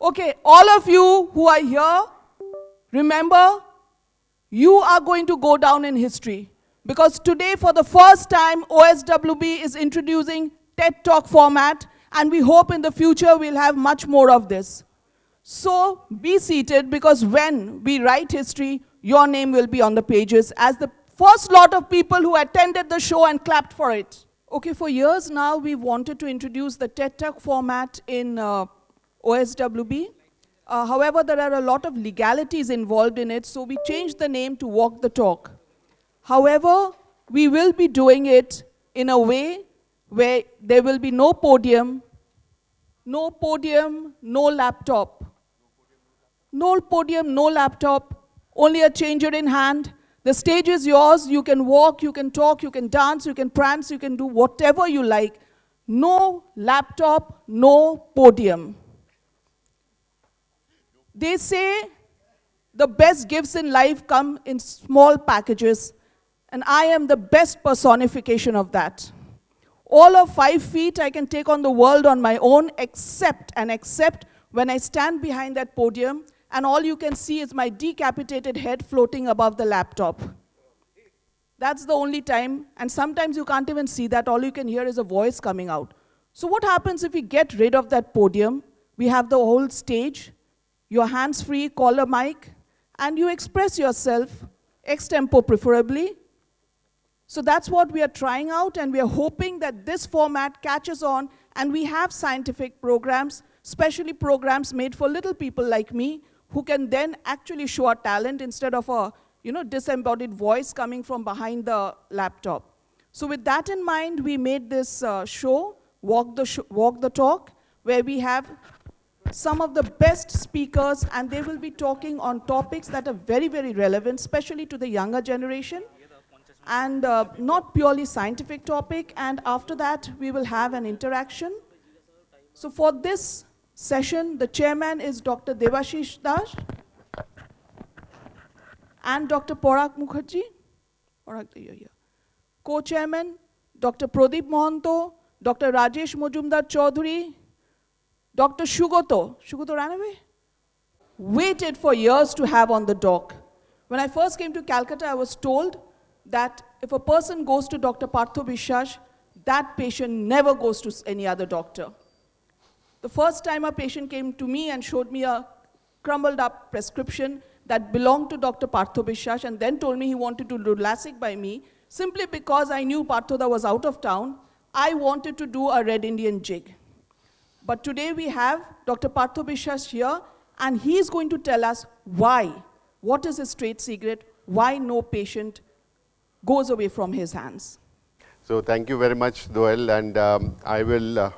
Okay, all of you who are here, remember, you are going to go down in history. Because today, for the first time, OSWB is introducing TED Talk format, and we hope in the future we'll have much more of this. So be seated, because when we write history, your name will be on the pages as the first lot of people who attended the show and clapped for it. Okay, for years now, we've wanted to introduce the TED Talk format in OSWB. However, there are a lot of legalities involved in it, so we changed the name to Walk the Talk. However, we will be doing it in a way where there will be no podium, no laptop. No podium, no laptop, only a changer in hand. The stage is yours. You can walk, you can talk, you can dance, you can prance, you can do whatever you like. No laptop, no podium. They say the best gifts in life come in small packages, and I am the best personification of that. All of 5 feet I can take on the world on my own, except when I stand behind that podium and all you can see is my decapitated head floating above the laptop. That's the only time, and sometimes you can't even see that. All you can hear is a voice coming out. So what happens if we get rid of that podium? We have the whole stage, your hands free, call a mic, and you express yourself, ex-tempo preferably. So that's what we are trying out, and we are hoping that this format catches on, and we have scientific programs, especially programs made for little people like me, who can then actually show our talent instead of a disembodied voice coming from behind the laptop. So with that in mind, we made this show, Walk the Talk, where we have some of the best speakers, and they will be talking on topics that are very, very relevant, especially to the younger generation, and not purely scientific topic. And after that, we will have an interaction. So for this session, the chairman is Dr. Devashish Das and Dr. Parag Mukherjee. Co-chairman, Dr. Pradeep Mohanto, Dr. Rajesh Mojumdar Chaudhary, Dr. Shugoto ran away? Waited for years to have on the dock. When I first came to Calcutta, I was told that if a person goes to Dr. Partho বিশ্বাস, that patient never goes to any other doctor. The first time a patient came to me and showed me a crumbled up prescription that belonged to Dr. Partho বিশ্বাস and then told me he wanted to do LASIK by me, simply because I knew Partho was out of town, I wanted to do a Red Indian jig. But today we have Dr. Partho বিশ্বাস here, and he's going to tell us why. What is his trade secret? Why no patient goes away from his hands? So thank you very much, Doel, and I will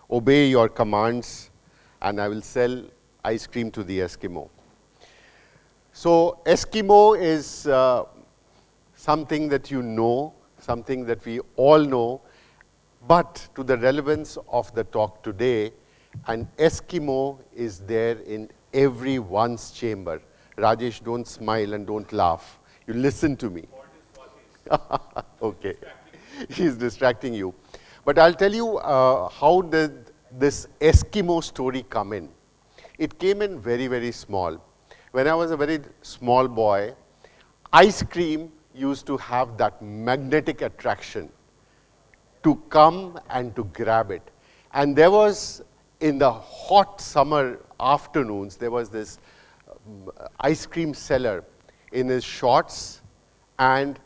obey your commands, and I will sell ice cream to the Eskimo. So Eskimo is something that you know, something that we all know, but to the relevance of the talk today, an Eskimo is there in everyone's chamber. Rajesh, don't smile and don't laugh. You listen to me. Okay, he's distracting you. But I'll tell you how did this Eskimo story come in. It came in very, very small. When I was a very small boy, ice cream used to have that magnetic attraction to come and to grab it. And there was, in the hot summer afternoons, there was this ice cream seller in his shorts, and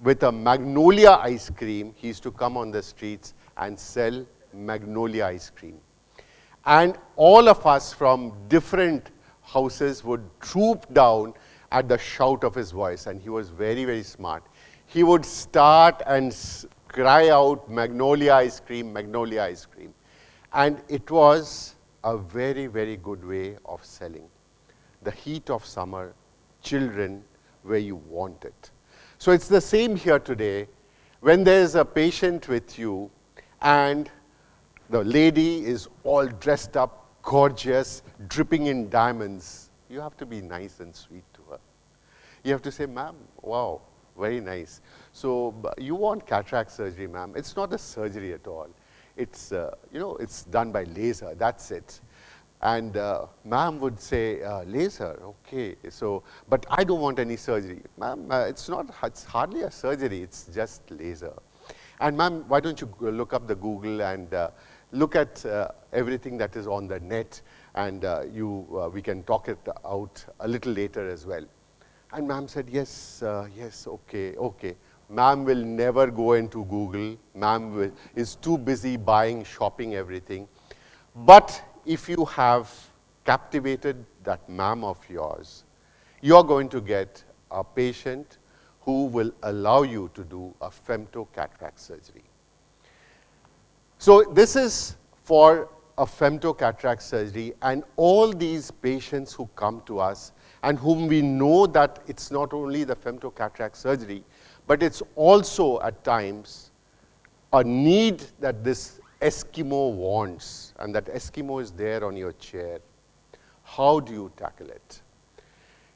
with a magnolia ice cream, he used to come on the streets and sell magnolia ice cream. And all of us from different houses would troop down at the shout of his voice, and he was very, very smart. He would start and cry out, magnolia ice cream, magnolia ice cream. And it was a very, very good way of selling. The heat of summer, children, where you want it. So it's the same here today. When there's a patient with you and the lady is all dressed up, gorgeous, dripping in diamonds, you have to be nice and sweet to her. You have to say, ma'am, wow, very nice. So you want cataract surgery, ma'am. It's not a surgery at all. It's, it's done by laser, that's it. And ma'am would say, laser, okay, so, but I don't want any surgery. Ma'am, it's hardly a surgery, it's just laser. And ma'am, why don't you look up the Google and look at everything that is on the net, and we can talk it out a little later as well. And ma'am said, yes, yes, okay, okay. Ma'am will never go into Google. Ma'am is too busy buying, shopping, everything. But if you have captivated that ma'am of yours, you're going to get a patient who will allow you to do a femtocataract surgery. So this is for a femtocataract surgery, and all these patients who come to us and whom we know that it's not only the femtocataract surgery, but it's also at times a need that this Eskimo wants, and that Eskimo is there on your chair. How do you tackle it?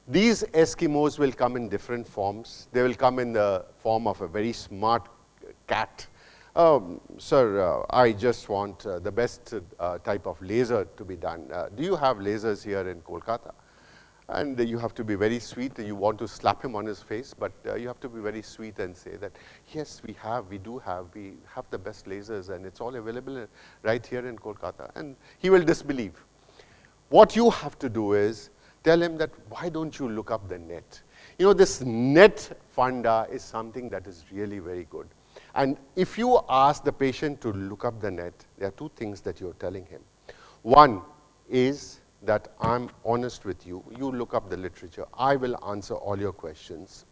These Eskimos will come in different forms. They will come in the form of a very smart cat. Sir, I just want the best type of laser to be done. Do you have lasers here in Kolkata? And you have to be very sweet. You want to slap him on his face, but you have to be very sweet and say that, yes, we have the best lasers, and it's all available right here in Kolkata. And he will disbelieve. What you have to do is tell him that, why don't you look up the net? You know, this net funda is something that is really very good. And if you ask the patient to look up the net, there are two things that you're telling him. One is that I'm honest with you. You look up the literature. I will answer all your questions.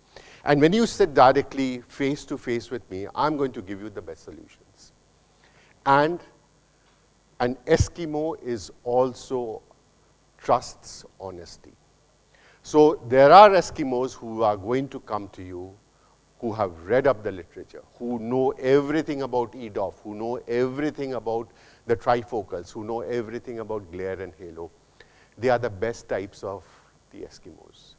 And when you sit directly face to face with me, I'm going to give you the best solutions. And an Eskimo is also trusts honesty. So there are Eskimos who are going to come to you who have read up the literature, who know everything about EDOF, who know everything about the trifocals, who know everything about glare and halo. They are the best types of the Eskimos.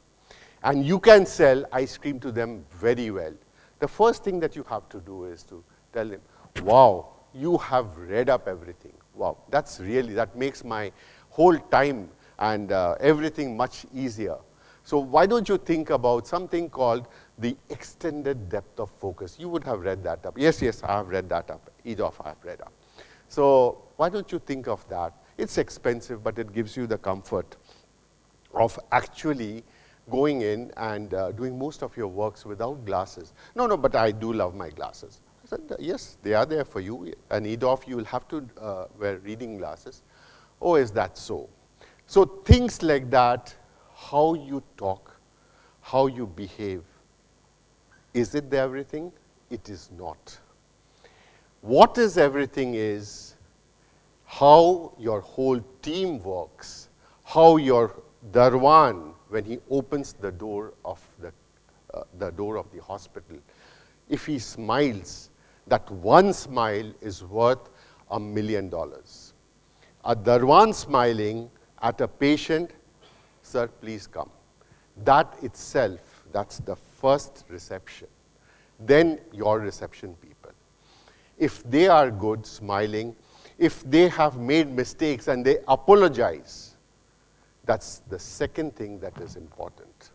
And you can sell ice cream to them very well. The first thing that you have to do is to tell them, wow, you have read up everything. Wow, that makes my whole time and everything much easier. So why don't you think about something called the extended depth of focus? You would have read that up. Yes, yes, I have read that up. EDOF I have read up. So why don't you think of that? It's expensive, but it gives you the comfort of actually going in and doing most of your works without glasses. No, but I do love my glasses. I said, yes, they are there for you. An EDOF, you will have to wear reading glasses. Oh, is that so? So things like that, how you talk, how you behave. Is it the everything? It is not. What is everything is how your whole team works, how your Darwan, when he opens the door of the hospital, if he smiles, that one smile is worth $1 million. A Darwan smiling at a patient, sir, please come. That itself, that's the first reception. Then your reception people. If they are good, smiling, if they have made mistakes and they apologize, that's the second thing that is important.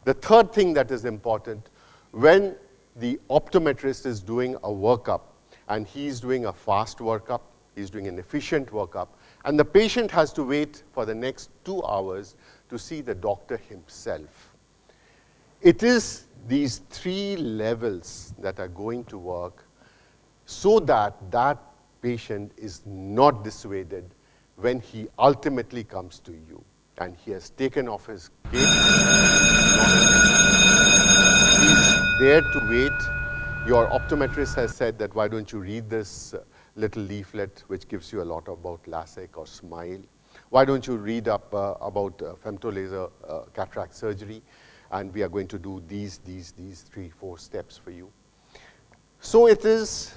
The third thing that is important, when the optometrist is doing a workup, and he's doing a fast workup, he's doing an efficient workup, and the patient has to wait for the next 2 hours to see the doctor himself. It is these 3 levels that are going to work so that that patient is not dissuaded when he ultimately comes to you and he has taken off his cape. He's there to wait. Your optometrist has said that, why don't you read this little leaflet which gives you a lot about LASIK or SMILE. Why don't you read up about femtolaser cataract surgery, and we are going to do these 3, 4 steps for you. So it is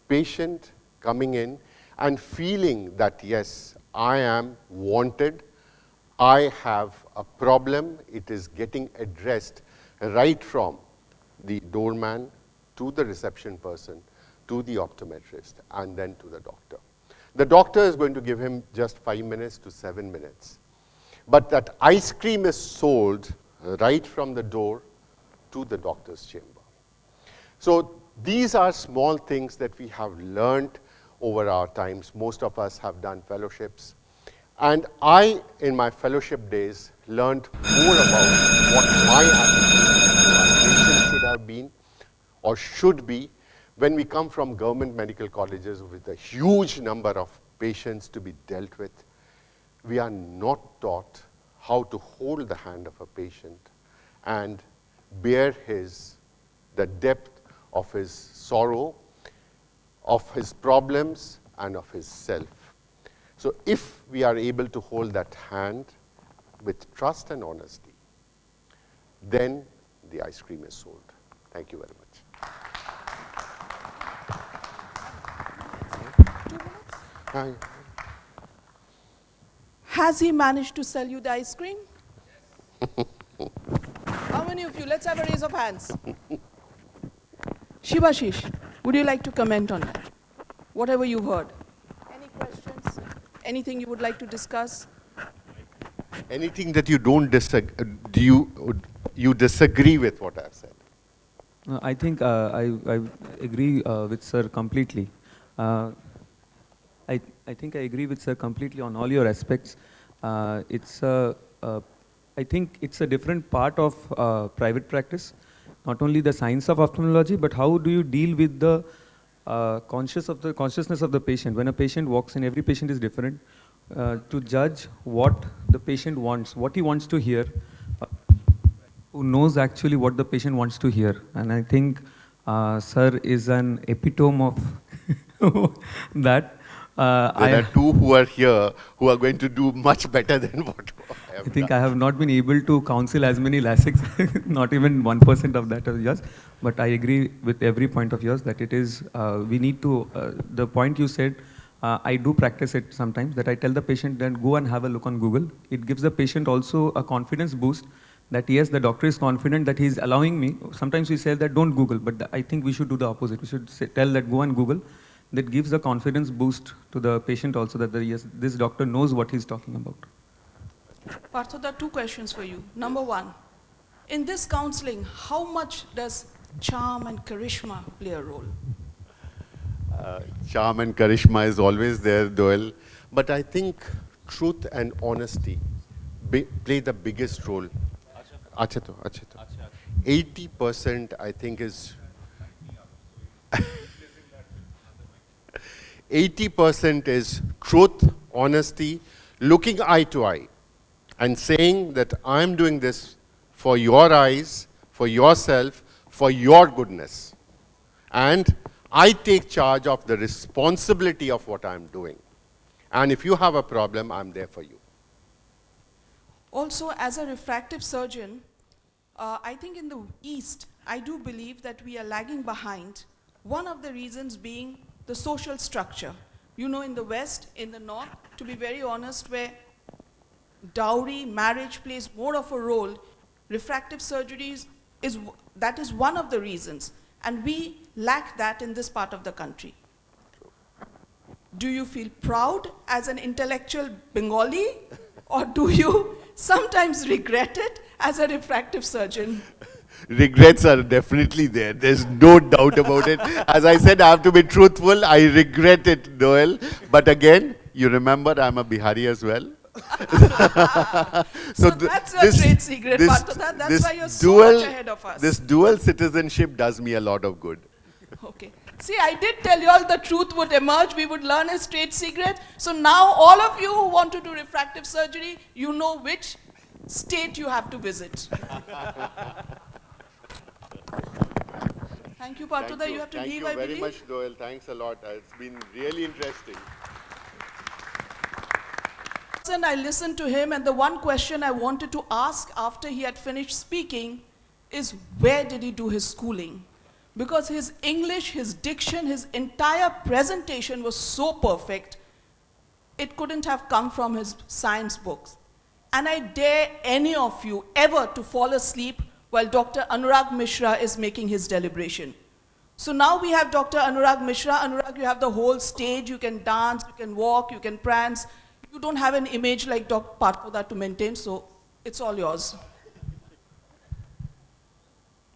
patient coming in and feeling that, yes, I am wanted, I have a problem, it is getting addressed right from the doorman to the reception person, to the optometrist, and then to the doctor. The doctor is going to give him just 5 minutes to 7 minutes. But that ice cream is sold right from the door to the doctor's chamber. So these are small things that we have learned over our times. Most of us have done fellowships. And I, in my fellowship days, learned more about what my attitude to my patients should have been or should be when we come from government medical colleges with a huge number of patients to be dealt with. We are not taught how to hold the hand of a patient and bear the depth of his sorrow, of his problems, and of his self. So if we are able to hold that hand with trust and honesty, then the ice cream is sold. Thank you very much. 2 minutes? Has he managed to sell you the ice cream? How many of you? Let's have a raise of hands. Shivashish, would you like to comment on that? Whatever you've heard. Any questions? Anything you would like to discuss? Anything that you don't you disagree with what I've said? I think I agree with sir completely. I think I agree with sir completely on all your aspects. I think it's a different part of private practice, not only the science of ophthalmology, but how do you deal with the consciousness of the patient. When a patient walks in, every patient is different. To judge what the patient wants, what he wants to hear, who knows actually what the patient wants to hear. And I think sir is an epitome of that. There are two who are here who are going to do much better than what I have done. I have not been able to counsel as many LASIKs, not even 1% of that of yours. But I agree with every point of yours that it is, we need to, the point you said, I do practice it sometimes, that I tell the patient then go and have a look on Google. It gives the patient also a confidence boost that yes, the doctor is confident that he is allowing me. Sometimes we say that don't Google, but I think we should do the opposite. We should tell that go and Google. That gives the confidence boost to the patient also that yes, this doctor knows what he's talking about. Partho, there are 2 questions for you. Number 1, in this counseling, how much does charm and charisma play a role? Charm and charisma is always there, Doel. But I think truth and honesty play the biggest role. 80% I think is 80% is truth, honesty, looking eye to eye and saying that I'm doing this for your eyes, for yourself, for your goodness. And I take charge of the responsibility of what I'm doing. And if you have a problem, I'm there for you. Also, as a refractive surgeon, I think in the East, I do believe that we are lagging behind. One of the reasons being the social structure. You know, in the West, in the North, to be very honest, where dowry, marriage plays more of a role, refractive surgeries that is one of the reasons. And we lack that in this part of the country. Do you feel proud as an intellectual Bengali, or do you sometimes regret it as a refractive surgeon? Regrets are definitely there. There's no doubt about it. As I said, I have to be truthful. I regret it, Noel. But again, you remember I'm a Bihari as well. So that's your trade secret, Partha. That's why you're so much ahead of us. This dual citizenship does me a lot of good. Okay. See, I did tell you all the truth would emerge. We would learn his trade secret. So now all of you who want to do refractive surgery, you know which state you have to visit. Thank you, Partha. You have to leave, I believe. Thank you very much, Doel. Thanks a lot. It's been really interesting. And I listened to him, and the one question I wanted to ask after he had finished speaking is, where did he do his schooling? Because his English, his diction, his entire presentation was so perfect, it couldn't have come from his science books. And I dare any of you ever to fall asleep while Dr. Anurag Mishra is making his deliberation. So now we have Dr. Anurag Mishra. Anurag, you have the whole stage. You can dance, you can walk, you can prance. You don't have an image like Dr. Parthoda to maintain, so it's all yours.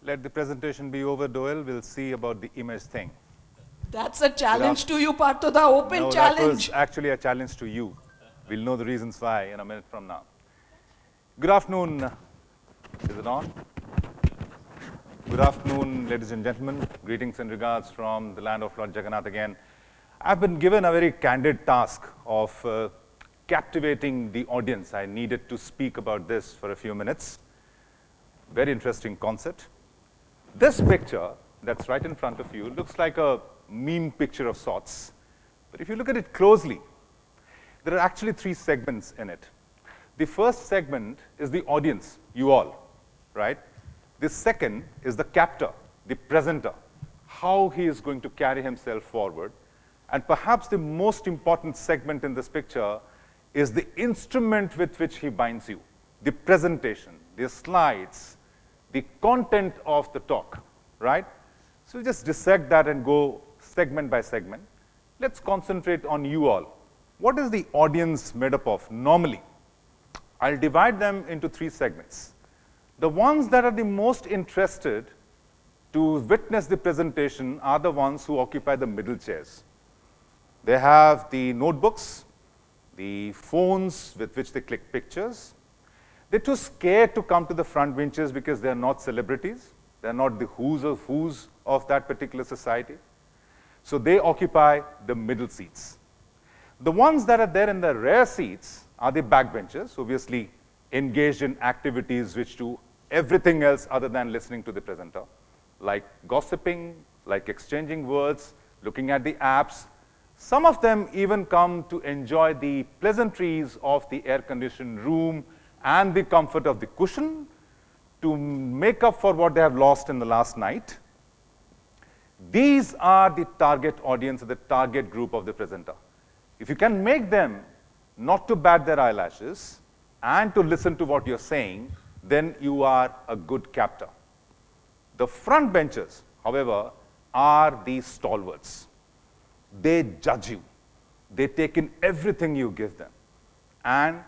Let the presentation be over, Doyle. We'll see about the image thing. That's a challenge to you, Parthoda. Open No, challenge. that was actually a challenge to you. We'll know the reasons why in a minute from now. Good afternoon. Is it on? Good afternoon, ladies and gentlemen. Greetings and regards from the land of Lord Jagannath again. I've been given a very candid task of captivating the audience. I needed to speak about this for a few minutes. Very interesting concept. This picture that's right in front of you looks like a meme picture of sorts. But if you look at it closely, there are actually 3 segments in it. The first segment is the audience, you all, right? The second is the captor, the presenter, how he is going to carry himself forward. And perhaps the most important segment in this picture is the instrument with which he binds you, the presentation, the slides, the content of the talk, right? So we'll just dissect that and go segment by segment. Let's concentrate on you all. What is the audience made up of normally? I'll divide them into 3 segments. The ones that are the most interested to witness the presentation are the ones who occupy the middle chairs. They have the notebooks, the phones with which they click pictures. They're too scared to come to the front benches because they're not celebrities. They're not the who's of that particular society. So they occupy the middle seats. The ones that are there in the rear seats are the backbenchers, obviously engaged in activities which do everything else other than listening to the presenter, like gossiping, like exchanging words, looking at the apps. Some of them even come to enjoy the pleasantries of the air-conditioned room and the comfort of the cushion to make up for what they have lost in the last night. These are the target audience, the target group of the presenter. If you can make them not to bat their eyelashes and to listen to what you're saying, then you are a good captor. The front benchers, however, are the stalwarts. They judge you. They take in everything you give them. And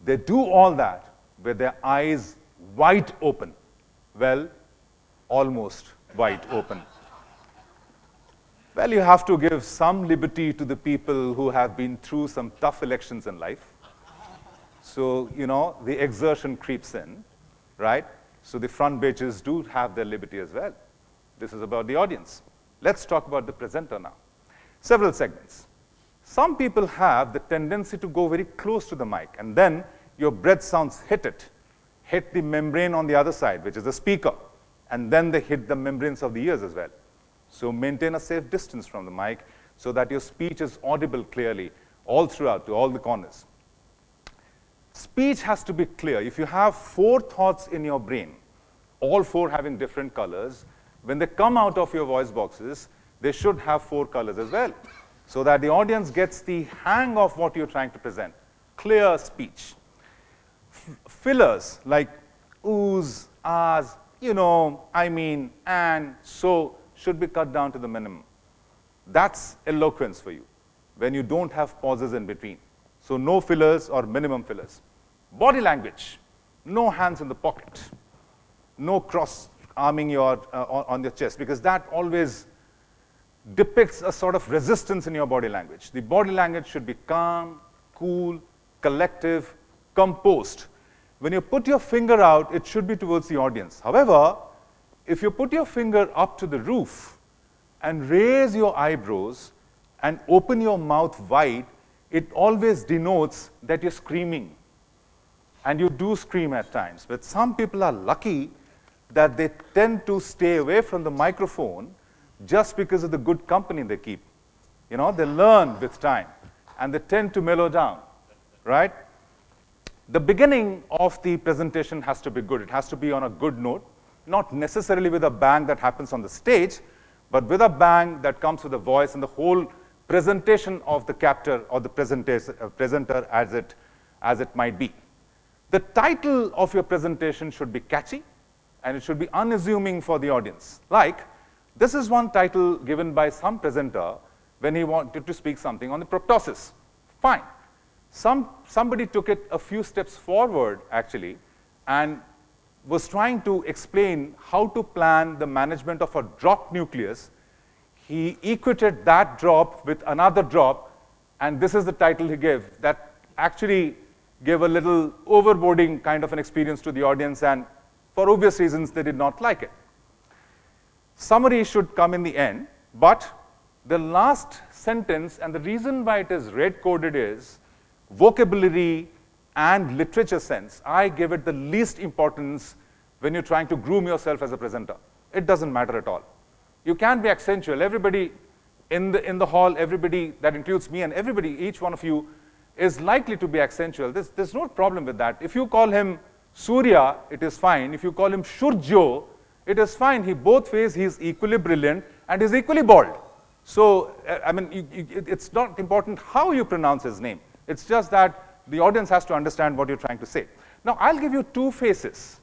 they do all that with their eyes wide open. Well, almost wide open. Well, you have to give some liberty to the people who have been through some tough elections in life. So, you know, the exertion creeps in, right? So the front benches do have their liberty as well. This is about the audience. Let's talk about the presenter now. Several segments. Some people have the tendency to go very close to the mic, and then your breath sounds hit the membrane on the other side, which is the speaker, and then they hit the membranes of the ears as well. So maintain a safe distance from the mic so that your speech is audible clearly all throughout to all the corners. Speech has to be clear. If you have 4 thoughts in your brain, all 4 having different colors, when they come out of your voice boxes, they should have 4 colors as well, so that the audience gets the hang of what you're trying to present. Clear speech. Fillers like oohs, ahs, you know, I mean, and so should be cut down to the minimum. That's eloquence for you, when you don't have pauses in between. So no fillers or minimum fillers. Body language, no hands in the pocket, no cross-arming on your chest, because that always depicts a sort of resistance in your body language. The body language should be calm, cool, collective, composed. When you put your finger out, it should be towards the audience. However, if you put your finger up to the roof and raise your eyebrows and open your mouth wide, it always denotes that you're screaming. And you do scream at times. But some people are lucky that they tend to stay away from the microphone just because of the good company they keep. You know, they learn with time, and they tend to mellow down, right? The beginning of the presentation has to be good. It has to be on a good note, not necessarily with a bang that happens on the stage, but with a bang that comes with the voice and the whole presentation of the captor or the presenter as it might be. The title of your presentation should be catchy, and it should be unassuming for the audience, like This is one title given by some presenter when he wanted to speak something on the proptosis. Fine. Somebody took it a few steps forward, actually, and was trying to explain how to plan the management of a dropped nucleus. He equated that drop with another drop, and this is the title he gave. That actually gave a little overboarding kind of an experience to the audience, and for obvious reasons, they did not like it. Summary should come in the end, but the last sentence, and the reason why it is red-coded is vocabulary and literature sense. I give it the least importance when you're trying to groom yourself as a presenter. It doesn't matter at all. You can be accentual. Everybody in the hall, everybody, that includes me and everybody, each one of you, is likely to be accentual. There's no problem with that. If you call him Surya, it is fine. If you call him Shurjo, it is fine. Both ways, he's equally brilliant and he's equally bald. So, I mean, it's not important how you pronounce his name. It's just that the audience has to understand what you're trying to say. Now, I'll give you two faces.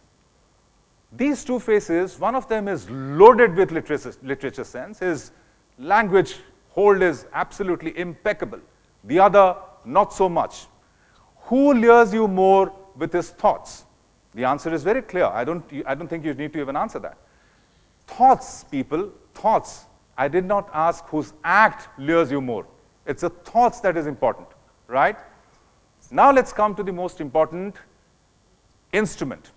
These two faces, one of them is loaded with literature sense. His language hold is absolutely impeccable. The other, not so much. Who lures you more with his thoughts? The answer is very clear. I don't think you need to even answer that. Thoughts, people, thoughts. I did not ask whose act lures you more. It's the thoughts that is important, right? Now let's come to the most important instrument.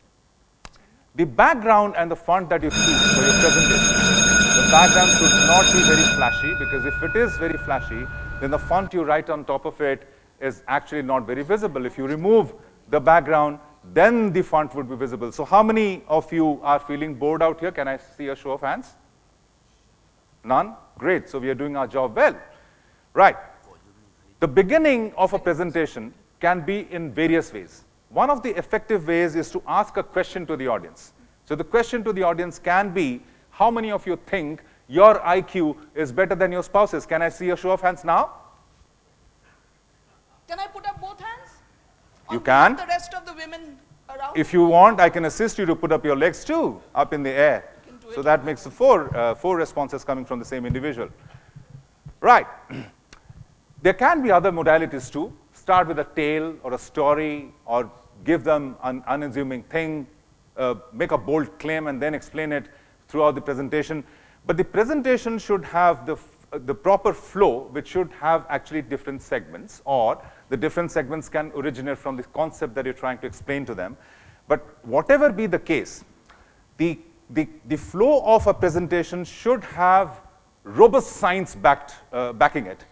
The background and the font that you choose for your presentation. The background should not be very flashy, because if it is very flashy, then the font you write on top of it is actually not very visible. If you remove the background, then the font would be visible. So how many of you are feeling bored out here? Can I see a show of hands? None? Great. So we are doing our job well. Right. The beginning of a presentation can be in various ways. One of the effective ways is to ask a question to the audience. So the question to the audience can be, how many of you think your IQ is better than your spouse's? Can I see a show of hands now? Can I put up both hands? You can. The rest of the women around? If you want, I can assist you to put up your legs too, up in the air. So that makes four responses coming from the same individual. Right. There can be other modalities too. Start with a tale or a story, or give them an unassuming thing, make a bold claim, and then explain it throughout the presentation. But the presentation should have the proper flow, which should have actually different segments, or the different segments can originate from the concept that you're trying to explain to them. But whatever be the case, the flow of a presentation should have robust science backing it.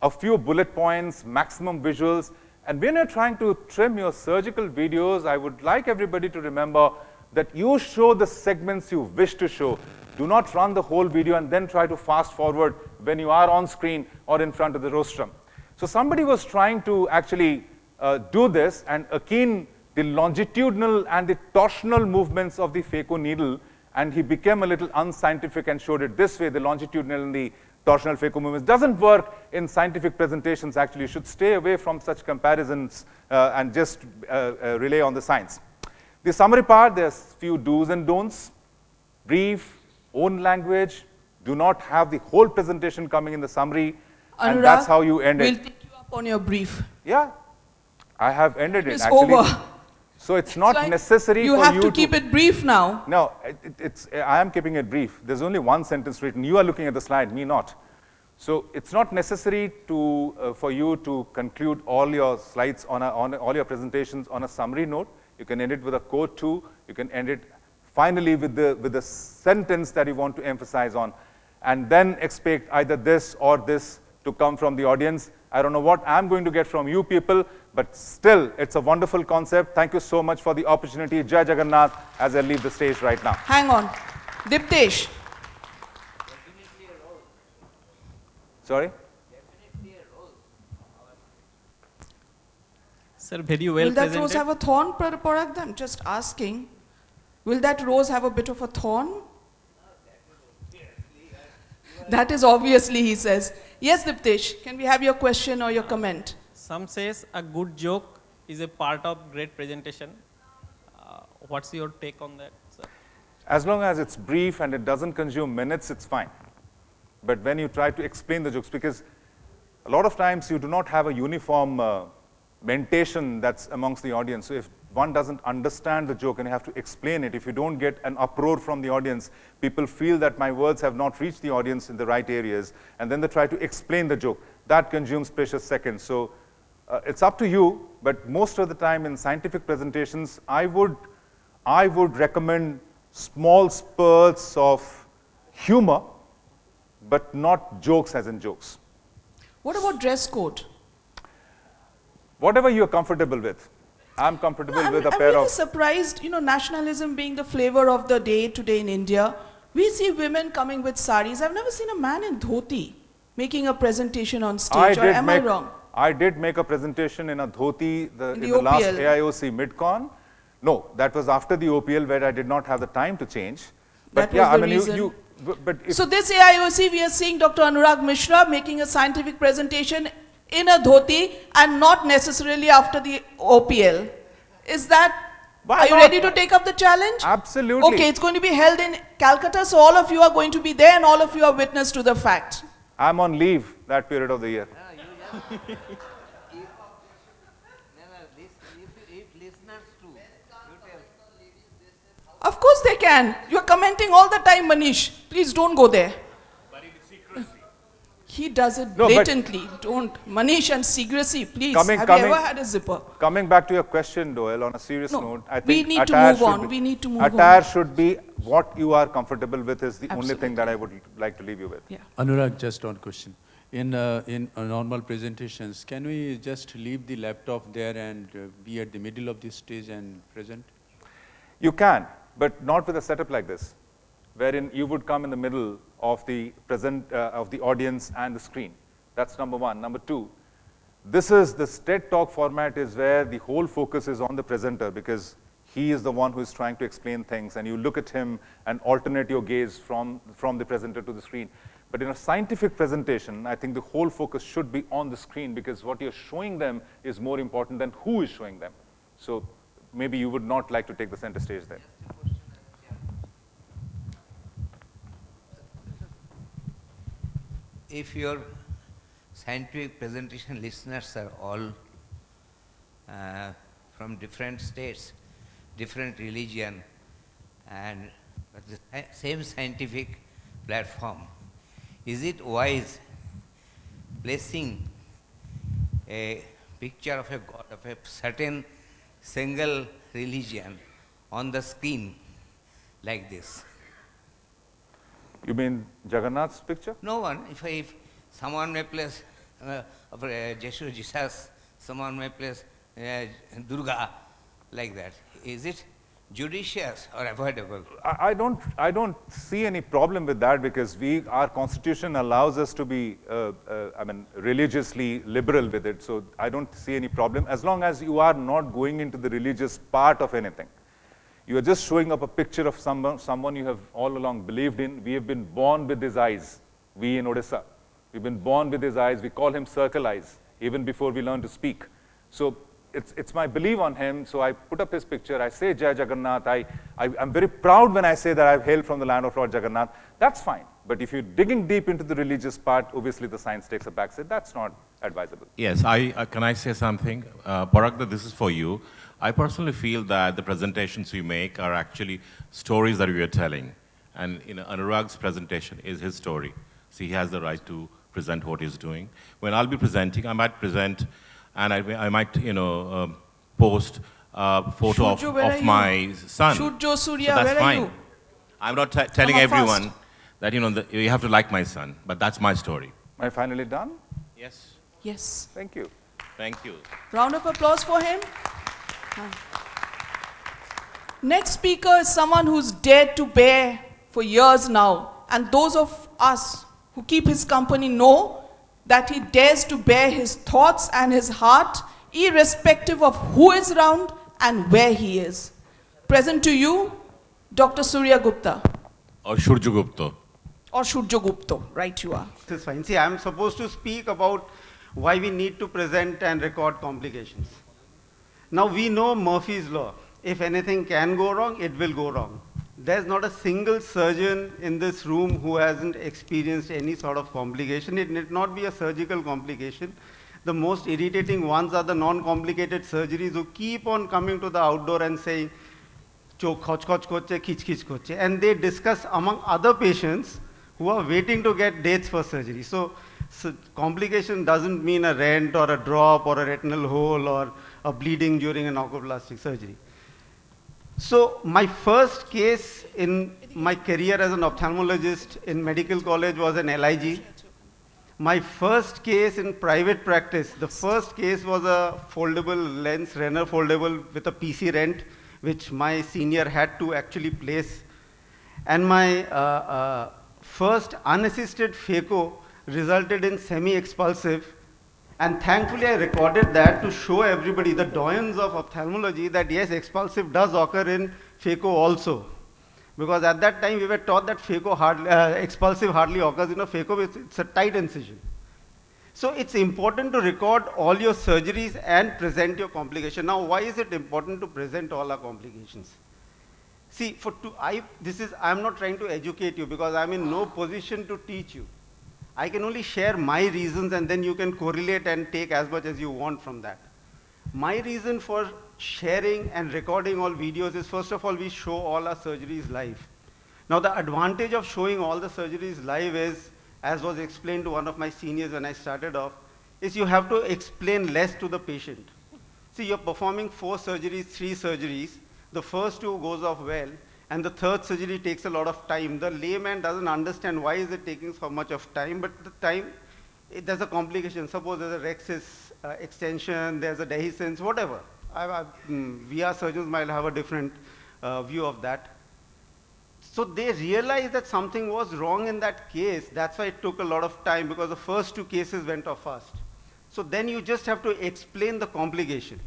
A few bullet points, maximum visuals. And when you're trying to trim your surgical videos, I would like everybody to remember that you show the segments you wish to show. Do not run the whole video and then try to fast forward when you are on screen or in front of the rostrum. So somebody was trying to actually do this and akin the longitudinal and the torsional movements of the phaco needle, and he became a little unscientific and showed it this way, the longitudinal and the torsional phaco movements. Doesn't work in scientific presentations, actually. You should stay away from such comparisons and just rely on the science. The summary part, there's few do's and don'ts. Brief, own language, do not have the whole presentation coming in the summary, Anurag, and that's how you end it. We'll take you up on your brief. Yeah, I have ended it It's actually. over. So it's not like necessary you for have you to keep it brief now. No, I am keeping it brief. There's only one sentence written. You are looking at the slide, me not. So it's not necessary for you to conclude all your slides on all your presentations on a summary note. You can end it with a quote too. You can end it finally with the sentence that you want to emphasize on, and then expect either this or this to come from the audience. I don't know what I'm going to get from you people, but still, it's a wonderful concept. Thank you so much for the opportunity. Jai Jagannath, as I leave the stage right now. Hang on. Diptesh. Sorry? Sir, very well Will that presented. rose have a thorn, Parag? I'm just asking. Will that rose have a bit of a thorn? That is obviously, he says. Yes, Diptesh, can we have your question or your comment? Some says a good joke is a part of great presentation. What's your take on that, sir? As long as it's brief and it doesn't consume minutes, it's fine. But when you try to explain the jokes, because a lot of times you do not have a uniform mentation that's amongst the audience. So if one doesn't understand the joke and you have to explain it, if you don't get an uproar from the audience, people feel that my words have not reached the audience in the right areas, and then they try to explain the joke. That consumes precious seconds. So it's up to you, but most of the time in scientific presentations, I would recommend small spurts of humor, but not jokes as in jokes. What about dress code? Whatever you're comfortable with. I'm comfortable with a I'm pair really of... surprised, nationalism being the flavor of the day today in India. We see women coming with saris. I've never seen a man in dhoti making a presentation on stage, or am I wrong? I did make a presentation in a dhoti in the OPL. last AIOC MidCon. No, that was after the OPL where I did not have the time to change. But That yeah, was the I mean, reason. but if So this AIOC, we are seeing Dr. Anurag Mishra making a scientific presentation in a dhoti and not necessarily after the OPL. Is that, Why are you not? ready to take up the challenge? Absolutely. Okay, it's going to be held in Calcutta, so all of you are going to be there and all of you are witness to the fact. I'm on leave that period of the year. If listeners too, you tell. Of course they can. You're commenting all the time, Manish. Please don't go there. But in secrecy. He does it No, but- blatantly. Don't. Manish and secrecy, please. Coming- Have you coming- ever had a zipper? Coming back to your question, Doyle, on a serious No, note, I we think need to attire move should on. be- We need to move on. attire should be what you are comfortable with is the only thing Absolutely. that I would like to leave you with. Yeah. Anurag, just one question. In normal presentations, can we just leave the laptop there and be at the middle of the stage and present? You can, but not with a setup like this, wherein you would come in the middle of the of the audience and the screen. That's number one. Number two, this TED Talk format is where the whole focus is on the presenter, because he is the one who is trying to explain things, and you look at him and alternate your gaze from the presenter to the screen. But in a scientific presentation, I think the whole focus should be on the screen, because what you're showing them is more important than who is showing them. So maybe you would not like to take the center stage there. If your scientific presentation listeners are all from different states, different religion, and the same scientific platform, is it wise placing a picture of a god of a certain single religion on the screen like this? You mean Jagannath's picture? No one, if someone may place of Jesus, someone may place Durga like that. Is it judicious or avoidable? I don't see any problem with that, because our constitution allows us to be, religiously liberal with it. So I don't see any problem, as long as you are not going into the religious part of anything. You are just showing up a picture of someone you have all along believed in. We have been born with his eyes, we in Odisha. We've been born with his eyes. We call him circle eyes, even before we learn to speak. So it's my belief on him, so I put up his picture, I say Jai Jagannath, I'm very proud when I say that I've hailed from the land of Lord Jagannath. That's fine. But if you're digging deep into the religious part, obviously the science takes a backseat. That's not advisable. Yes, can I say something? Paragda, this is for you. I personally feel that the presentations we make are actually stories that we are telling. And Anurag's presentation is his story. So he has the right to present what he's doing. When I'll be presenting, I might present and I might, post a photo Shurjo, where of are my you? son. Shurjo Surya, so that's where are fine. you? I'm not telling up everyone fast. that, you have to like my son, but that's my story. Am I finally done? Yes. Yes. Thank you. Thank you. Round of applause for him. Next speaker is someone who's dared to bear for years now. And those of us who keep his company know that he dares to bear his thoughts and his heart, irrespective of who is around and where he is. Present to you, Dr. Surya Gupta. Or Shurju Gupta. Or Shurjo Gupta, right you are. This is fine. See, I am supposed to speak about why we need to present and record complications. Now we know Murphy's law. If anything can go wrong, it will go wrong. There's not a single surgeon in this room who hasn't experienced any sort of complication. It need not be a surgical complication. The most irritating ones are the non-complicated surgeries who keep on coming to the outdoor and saying, chok khoch khoch koche, khich khich koche. And they discuss among other patients who are waiting to get dates for surgery. So complication doesn't mean a rent or a drop or a retinal hole or a bleeding during an oculoplastic surgery. So my first case in my career as an ophthalmologist in medical college was an LIG. My first case in private practice, the first case was a foldable lens, Renner foldable with a PC rent, which my senior had to actually place. And my first unassisted phaco resulted in semi-expulsive. And thankfully, I recorded that to show everybody, the doyens of ophthalmology, that yes, expulsive does occur in phaco also. Because at that time, we were taught that expulsive hardly occurs in a phaco, it's a tight incision. So it's important to record all your surgeries and present your complication. Now, why is it important to present all our complications? See, I'm not trying to educate you because I'm in no position to teach you. I can only share my reasons and then you can correlate and take as much as you want from that. My reason for sharing and recording all videos is, first of all, we show all our surgeries live. Now the advantage of showing all the surgeries live is, as was explained to one of my seniors when I started off, is you have to explain less to the patient. See, you're performing 4 surgeries, 3 surgeries, the first 2 goes off well, and the third surgery takes a lot of time. The layman doesn't understand why is it taking so much of time, but the time, there's a complication. Suppose there's a rhexis extension, there's a dehiscence, whatever. VR surgeons might have a different view of that. So they realized that something was wrong in that case. That's why it took a lot of time, because the first 2 cases went off fast. So then you just have to explain the complication.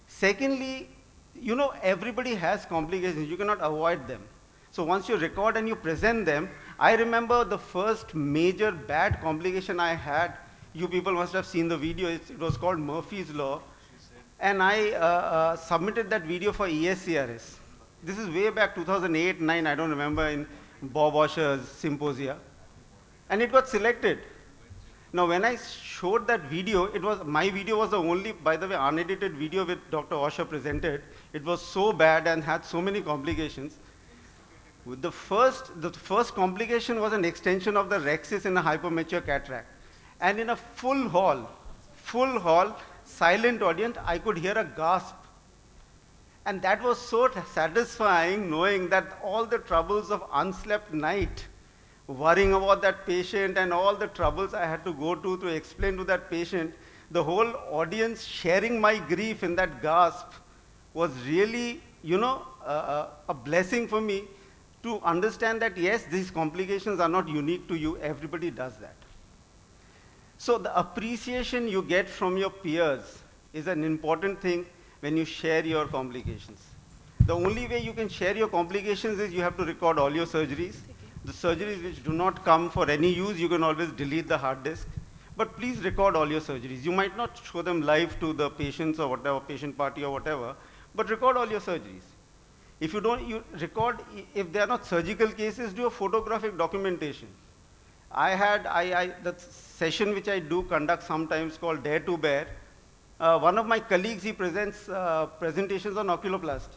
Secondly, you know, everybody has complications. You cannot avoid them. So once you record and you present them, I remember the first major bad complication I had. You people must have seen the video. It was called Murphy's Law. And I submitted that video for ESCRS. This is way back 2008, 9, I don't remember, in Bob Washer's symposia. And it got selected. Now when I showed that video, my video was the only, by the way, unedited video with Dr. Washer presented. It was so bad and had so many complications. The first complication was an extension of the rhexis in a hypermature cataract. And in a full hall, silent audience, I could hear a gasp. And that was so satisfying, knowing that all the troubles of unslept night, worrying about that patient and all the troubles I had to go to explain to that patient, the whole audience sharing my grief in that gasp was really, you know, a blessing for me to understand that yes, these complications are not unique to you, everybody does that. So the appreciation you get from your peers is an important thing when you share your complications. The only way you can share your complications is you have to record all your surgeries. The surgeries which do not come for any use, you can always delete the hard disk. But please record all your surgeries. You might not show them live to the patients or whatever, patient party or whatever, but record all your surgeries. If you don't, you record, if they are not surgical cases, do a photographic documentation. The session which I do conduct sometimes called Dare to Bear. One of my colleagues, he presents presentations on oculoplasty.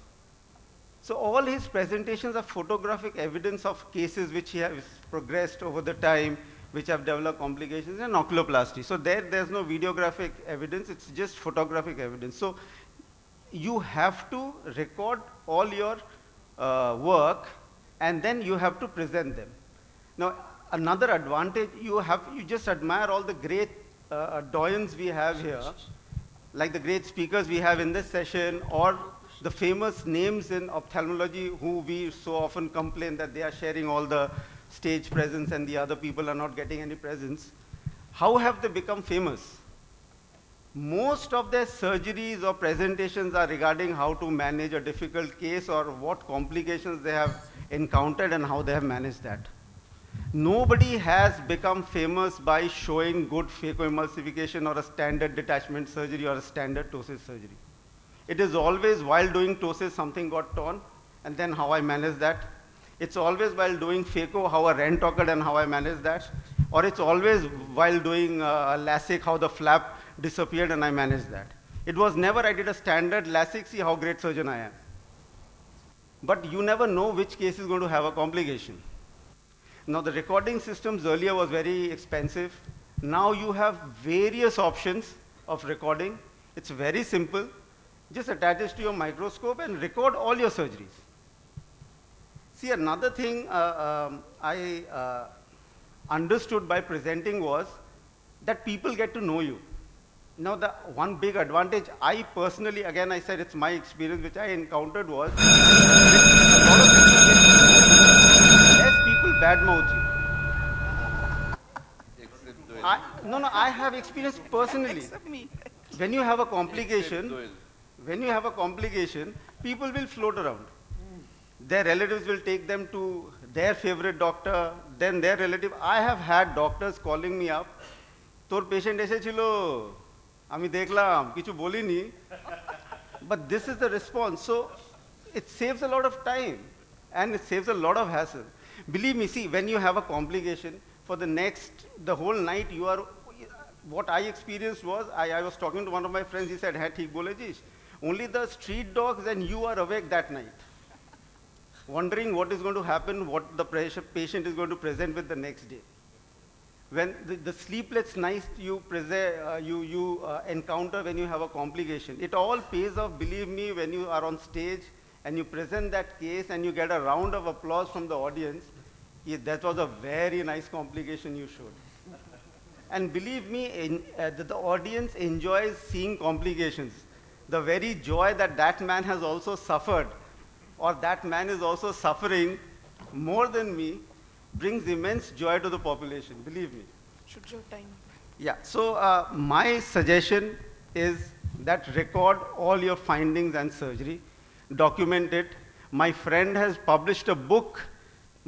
So all his presentations are photographic evidence of cases which he has progressed over the time, which have developed complications in oculoplasty. So there's no videographic evidence, it's just photographic evidence. So you have to record all your work and then you have to present them. Now, another advantage, you just admire all the great doyens we have here, like the great speakers we have in this session, or the famous names in ophthalmology who we so often complain that they are sharing all the stage presence and the other people are not getting any presence. How have they become famous? Most of their surgeries or presentations are regarding how to manage a difficult case or what complications they have encountered and how they have managed that. Nobody has become famous by showing good phacoemulsification or a standard detachment surgery or a standard ptosis surgery. It is always while doing ptosis something got torn and then how I manage that. It's always while doing phaco, how a rent occurred and how I manage that. Or it's always while doing LASIK, how the flap disappeared and I managed that. It was never I did a standard LASIK, see how great surgeon I am. But you never know which case is going to have a complication. Now the recording systems earlier was very expensive. Now you have various options of recording. It's very simple. Just attach it to your microscope and record all your surgeries. See, another thing I understood by presenting was that people get to know you. Now, the one big advantage I personally, again I said it's my experience, which I encountered was, less people badmouth you. I have experienced personally. When you have a complication, people will float around. Their relatives will take them to their favorite doctor, then their relative. I have had doctors calling me up, তোর patient এসেছিল, আমি দেখলাম, কিছু বলিনি. But this is the response. So it saves a lot of time and it saves a lot of hassle. Believe me, see, when you have a complication, for the whole night you are, what I experienced was, I was talking to one of my friends, he said, "Hai, theek bole jish." Only the street dogs and you are awake that night, wondering what is going to happen, what the patient is going to present with the next day. When the sleepless nights you encounter when you have a complication, it all pays off, believe me, when you are on stage and you present that case and you get a round of applause from the audience. That was a very nice complication you showed. And believe me, the audience enjoys seeing complications. The very joy that man has also suffered, or that man is also suffering more than me, brings immense joy to the population, believe me. Should your time? Yeah, so my suggestion is that record all your findings and surgery, document it. My friend has published a book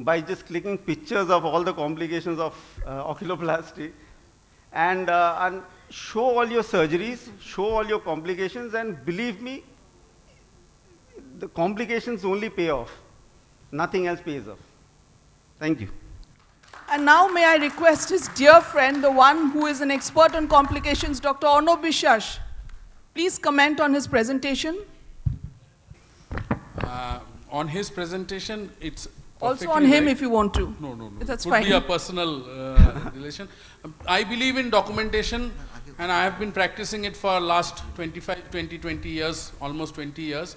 by just clicking pictures of all the complications of oculoplasty, and show all your surgeries, show all your complications, and believe me, the complications only pay off. Nothing else pays off. Thank you. And now may I request his dear friend, the one who is an expert on complications, Dr. Arnob Bishash. Please comment on his presentation. On his presentation, it's Also on him if you want to. No. That's Could fine. be a personal relation. I believe in documentation, and I have been practicing it for last 20 years, almost 20 years.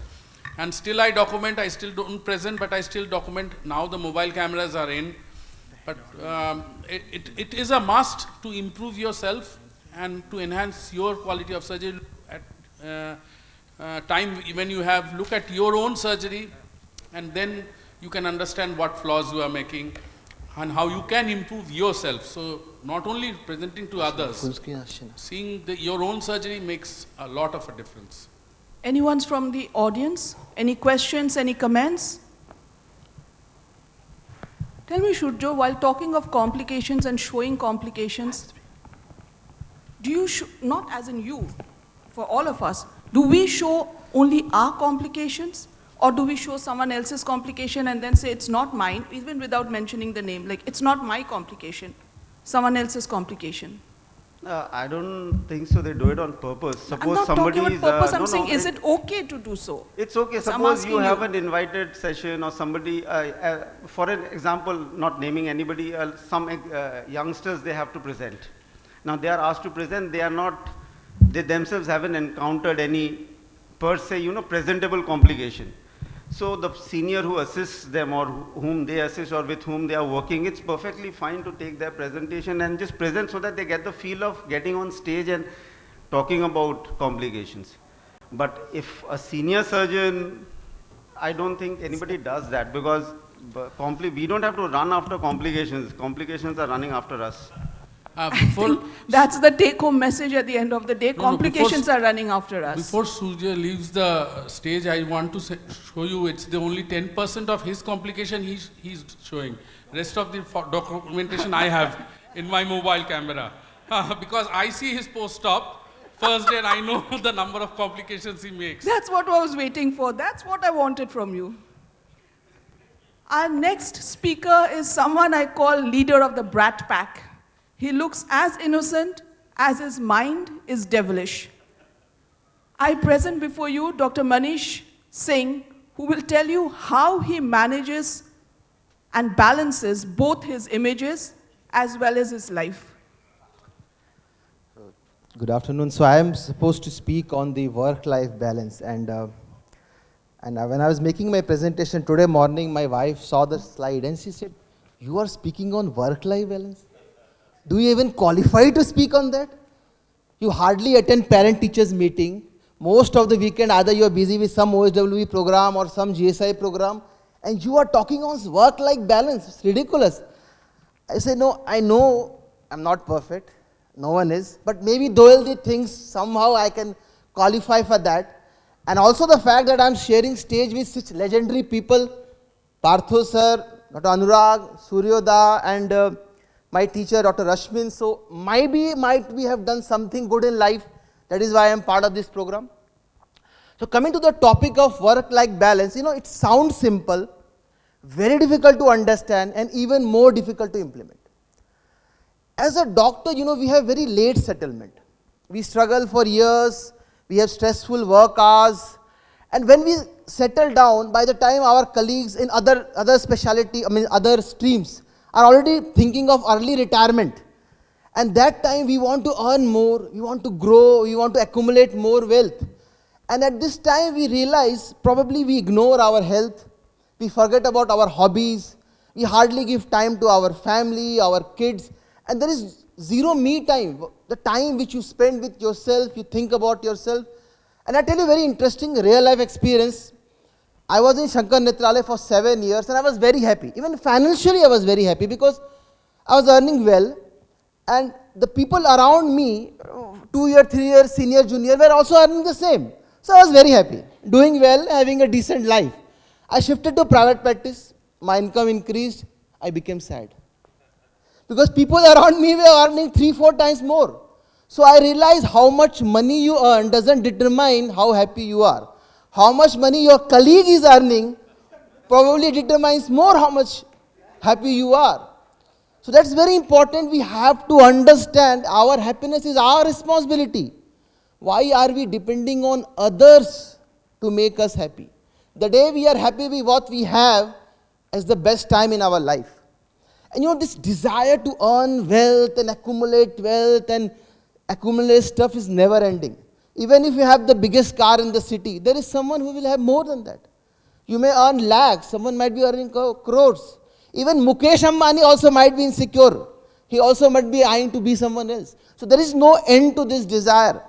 And still I document, I still don't present, but I still document. Now the mobile cameras are in. But it is a must to improve yourself and to enhance your quality of surgery. At time when you have, look at your own surgery, and then you can understand what flaws you are making and how you can improve yourself. So not only presenting to others, seeing your own surgery makes a lot of a difference. Anyone from the audience? Any questions, any comments? Tell me, Shurjo, while talking of complications and showing complications, do you, not as in you, for all of us, do we show only our complications? Or do we show someone else's complication and then say it's not mine, even without mentioning the name? Like, it's not my complication, someone else's complication. I don't think so. They do it on purpose. Suppose I'm not somebody talking is. about purpose. I'm saying, is it okay to do so? It's okay. So I'm Suppose you asking have an invited session or somebody, for an example, not naming anybody, some youngsters, they have to present. Now they are asked to present. They themselves haven't encountered any, per se, presentable complication. So the senior who assists them, or whom they assist, or with whom they are working, it's perfectly fine to take their presentation and just present so that they get the feel of getting on stage and talking about complications. But if a senior surgeon, I don't think anybody does that, because we don't have to run after complications. Complications are running after us. That's the take-home message at the end of the day. Complications are running after us. Before Surya leaves the stage, I want to show you it's the only 10% of his complication he's showing. Rest of the documentation I have in my mobile camera. Because I see his post-op first day and I know the number of complications he makes. That's what I was waiting for. That's what I wanted from you. Our next speaker is someone I call leader of the brat pack. He looks as innocent as his mind is devilish. I present before you Dr. Manish Singh, who will tell you how he manages and balances both his images as well as his life. Good afternoon. So I am supposed to speak on the work-life balance, and when I was making my presentation today morning, my wife saw the slide and she said, "You are speaking on work-life balance? Do you even qualify to speak on that? You hardly attend parent-teachers meeting. Most of the weekend, either you are busy with some OSWB program or some GSI program, and you are talking on work-life balance. It's ridiculous." I said, "No, I know I'm not perfect. No one is. But maybe Doyle thinks somehow I can qualify for that. And also the fact that I'm sharing stage with such legendary people, Partho sir, Dr. Anurag, Suryoda, and my teacher, Dr. Rashmin. So might we have done something good in life. That is why I'm part of this program. So coming to the topic of work-life balance, it sounds simple, very difficult to understand, and even more difficult to implement. As a doctor, we have very late settlement. We struggle for years, we have stressful work hours, and when we settle down, by the time our colleagues in other other streams are already thinking of early retirement. And that time we want to earn more, we want to grow, we want to accumulate more wealth. And at this time we realize probably we ignore our health, we forget about our hobbies, we hardly give time to our family, our kids, and there is zero me time, the time which you spend with yourself, you think about yourself. And I tell you a very interesting real life experience. I was in Shankar Netralaya for 7 years and I was very happy. Even financially I was very happy because I was earning well, and the people around me, 2 year, 3 year, senior, junior, were also earning the same. So I was very happy, doing well, having a decent life. I shifted to private practice, my income increased, I became sad. Because people around me were earning 3-4 times more. So I realized how much money you earn doesn't determine how happy you are. How much money your colleague is earning probably determines more how much happy you are. So that's very important. We have to understand our happiness is our responsibility. Why are we depending on others to make us happy? The day we are happy with what we have is the best time in our life. And this desire to earn wealth and accumulate stuff is never ending. Even if you have the biggest car in the city, there is someone who will have more than that. You may earn lakhs, someone might be earning crores. Even Mukesh Ambani also might be insecure. He also might be eyeing to be someone else. So there is no end to this desire.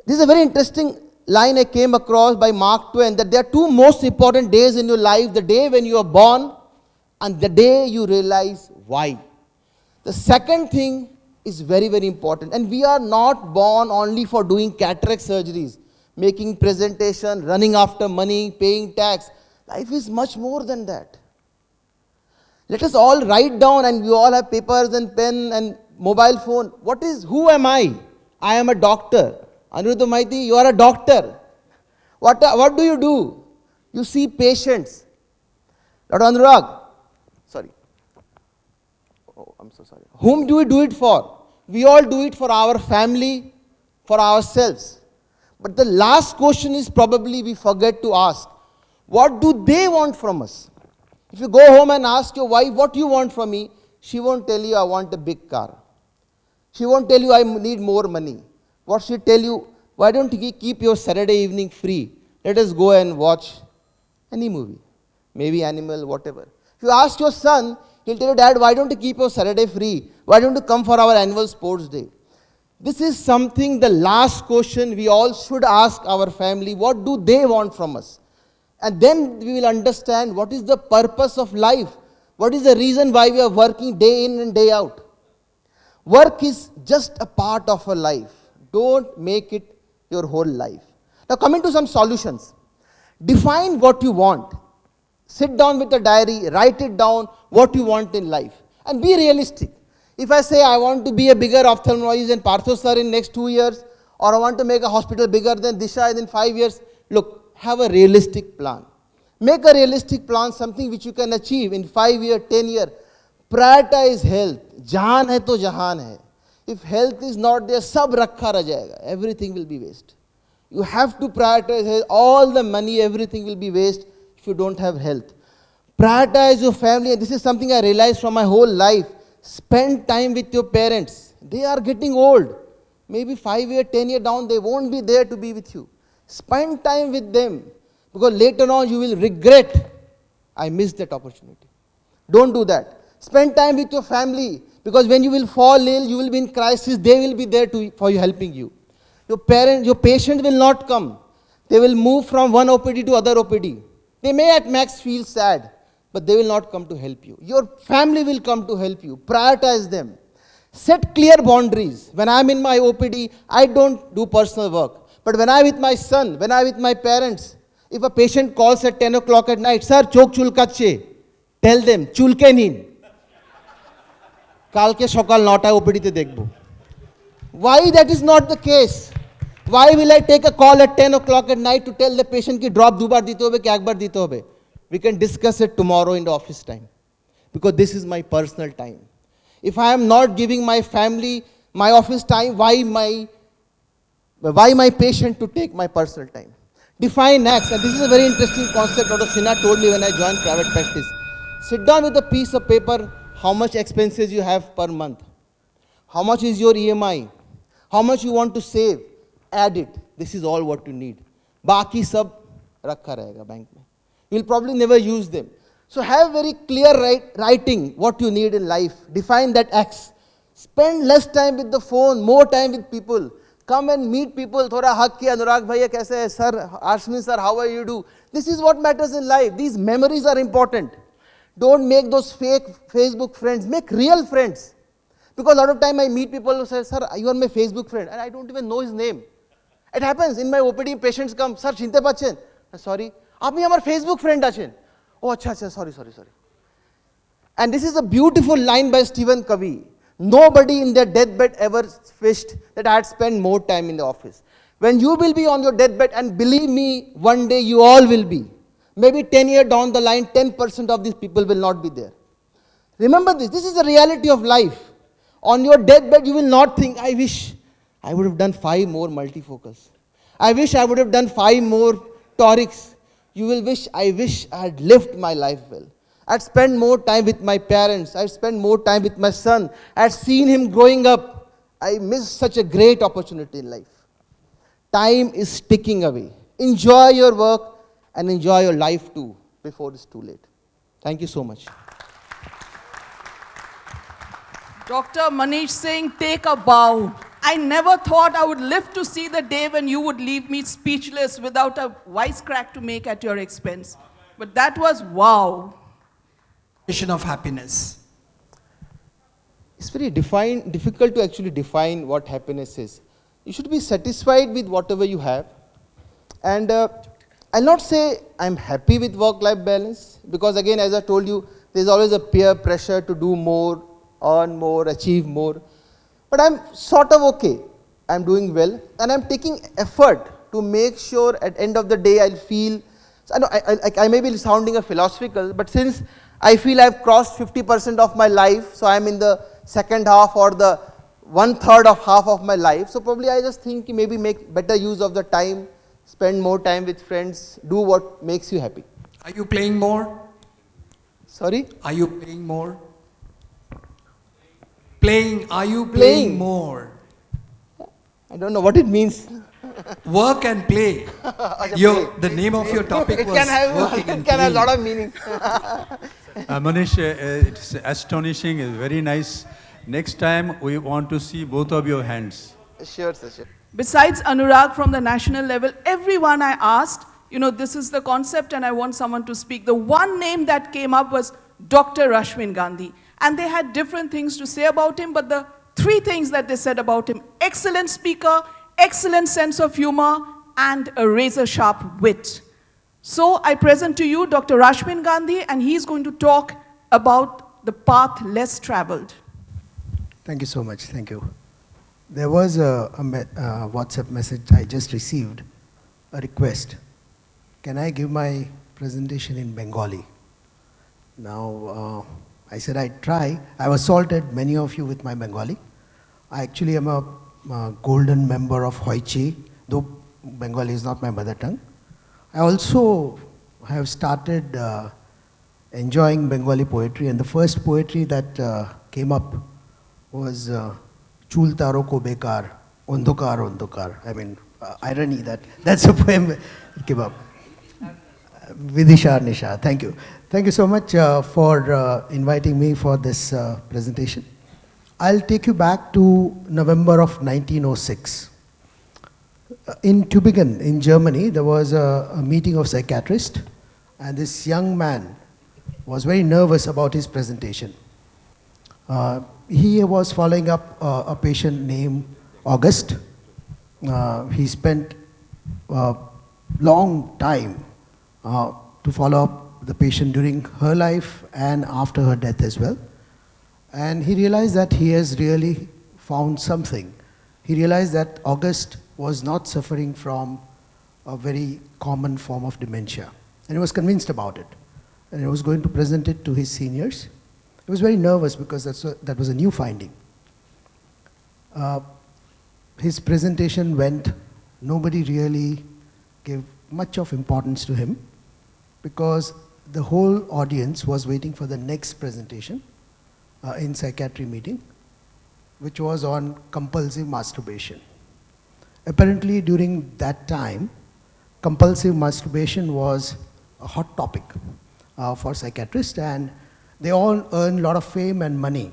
This is a very interesting line I came across by Mark Twain, that there are two most important days in your life: the day when you are born and the day you realize why. The second thing is very, very important. And we are not born only for doing cataract surgeries, making presentation, running after money, paying tax. Life is much more than that. Let us all write down, and we all have papers and pen and mobile phone. Who am I? I am a doctor. Aniruddha Maiti, you are a doctor. What do you do? You see patients. Dr. Anurag, sorry. Oh, I'm so sorry. Whom do we do it for? We all do it for our family, for ourselves. But the last question is probably we forget to ask. What do they want from us? If you go home and ask your wife, what do you want from me? She won't tell you, I want a big car. She won't tell you, I need more money. What she'll tell you, why don't you keep your Saturday evening free? Let us go and watch any movie. Maybe animal, whatever. If you ask your son, he'll tell you, Dad, why don't you keep your Saturday free? Why don't you come for our annual sports day? This is something, the last question we all should ask our family. What do they want from us? And then we will understand what is the purpose of life. What is the reason why we are working day in and day out? Work is just a part of our life. Don't make it your whole life. Now coming to some solutions. Define what you want. Sit down with a diary, write it down what you want in life. And be realistic. If I say I want to be a bigger ophthalmologist than Partho sir in next 2 years, or I want to make a hospital bigger than Disha in 5 years, look, have a realistic plan. Make a realistic plan, something which you can achieve in 5 years, 10 years. Prioritize health. Jahan hai to jahan hai. If health is not there, sab rakha rah jayega. Everything will be waste. You have to prioritize health. All the money, everything will be waste if you don't have health. Prioritize your family. And this is something I realized from my whole life. Spend time with your parents. They are getting old. Maybe 5 years, 10 years down, they won't be there to be with you. Spend time with them. Because later on, you will regret, I missed that opportunity. Don't do that. Spend time with your family. Because when you will fall ill, you will be in crisis, they will be there for you, helping you. Your parents, your patient will not come. They will move from one OPD to other OPD. They may at max feel sad, but they will not come to help you. Your family will come to help you. Prioritize them. Set clear boundaries. When I am in my OPD, I don't do personal work. But when I am with my son, when I am with my parents, if a patient calls at 10 o'clock at night, sir, chok chulkache, tell them, chulke nin. Kalke shokal nota OPD te dekhbo. Why that is not the case? Why will I take a call at 10 o'clock at night to tell the patient ki drop 2 baar dite hobe, ki 1 baar dite hobe? We can discuss it tomorrow in the office time. Because this is my personal time. If I am not giving my family my office time, why my patient to take my personal time? Define acts, and this is a very interesting concept Dr. Sinha told me when I joined private practice. Sit down with a piece of paper, how much expenses you have per month. How much is your EMI? How much you want to save? Add it. This is all what you need. Baki sab rakha rahega bank mein. You will probably never use them. So have very clear writing what you need in life. Define that acts. Spend less time with the phone, more time with people. Come and meet people. Thoda hug kiya, Anurag bhaiya kaise hai? Sir, Ashwin sir, how are you do? This is what matters in life. These memories are important. Don't make those fake Facebook friends. Make real friends. Because a lot of time I meet people who say, sir, you are my Facebook friend. And I don't even know his name. It happens. In my OPD, patients come, sir, Chinte Pachen. Sorry. Aapni hamar Facebook friend achen. Oh, acha, sorry. And this is a beautiful line by Stephen Covey. Nobody in their deathbed ever wished that I had spent more time in the office. When you will be on your deathbed, and believe me, one day you all will be. Maybe 10 years down the line, 10% of these people will not be there. Remember this. This is the reality of life. On your deathbed, you will not think, I wish I would have done 5 more multifocals. I wish I would have done 5 more torics. You will wish I had lived my life well. I'd spent more time with my parents. I'd spent more time with my son. I'd seen him growing up. I missed such a great opportunity in life. Time is ticking away. Enjoy your work and enjoy your life too before it's too late. Thank you so much. Dr. Manish Singh, take a bow. I never thought I would live to see the day when you would leave me speechless without a wisecrack to make at your expense. But that was wow. Definition of happiness. It's very difficult to actually define what happiness is. You should be satisfied with whatever you have. And I'll not say I'm happy with work-life balance, because again, as I told you, there's always a peer pressure to do more, earn more, achieve more. But I'm sort of okay. I'm doing well, and I'm taking effort to make sure at end of the day I'll feel, I may be sounding a philosophical, but since I feel I've crossed 50% of my life, so I'm in the second half or the 1/3 of half of my life, so probably I just think maybe make better use of the time, spend more time with friends, do what makes you happy. Are you playing more? Sorry? Are you playing more? Are you playing more? I don't know what it means. Work and play. The name of your topic was working and it can have a lot of meaning. Manish, it's astonishing, it's very nice. Next time we want to see both of your hands. Sure, sir, sure. Besides Anurag from the national level, everyone I asked, this is the concept and I want someone to speak. The one name that came up was Dr. Rashmin Gandhi. And they had different things to say about him, but the 3 things that they said about him: excellent speaker, excellent sense of humor, and a razor-sharp wit. So I present to you Dr. Rashmin Gandhi, and he's going to talk about the path less traveled. Thank you so much. Thank you. There was a WhatsApp message I just received, a request. Can I give my presentation in Bengali. Now, I said I'd try. I've assaulted many of you with my Bengali. I actually am a golden member of Hoichi, though Bengali is not my mother tongue. I also have started enjoying Bengali poetry, and the first poetry that came up was Chul Taro Ko Bekar, Ondokar Ondokar. I mean, irony that's a poem that came up. Vidisha Nisha, thank you. Thank you so much for inviting me for this presentation. I'll take you back to November of 1906. In Tübingen, in Germany, there was a meeting of psychiatrists, and this young man was very nervous about his presentation. He was following up a patient named August. He spent a long time to follow up the patient during her life and after her death as well. And he realized that he has really found something. He realized that August was not suffering from a very common form of dementia. And he was convinced about it. And he was going to present it to his seniors. He was very nervous because that was a new finding. His presentation went, nobody really gave much of importance to him because the whole audience was waiting for the next presentation in psychiatry meeting, which was on compulsive masturbation. Apparently during that time, compulsive masturbation was a hot topic for psychiatrists, and they all earned a lot of fame and money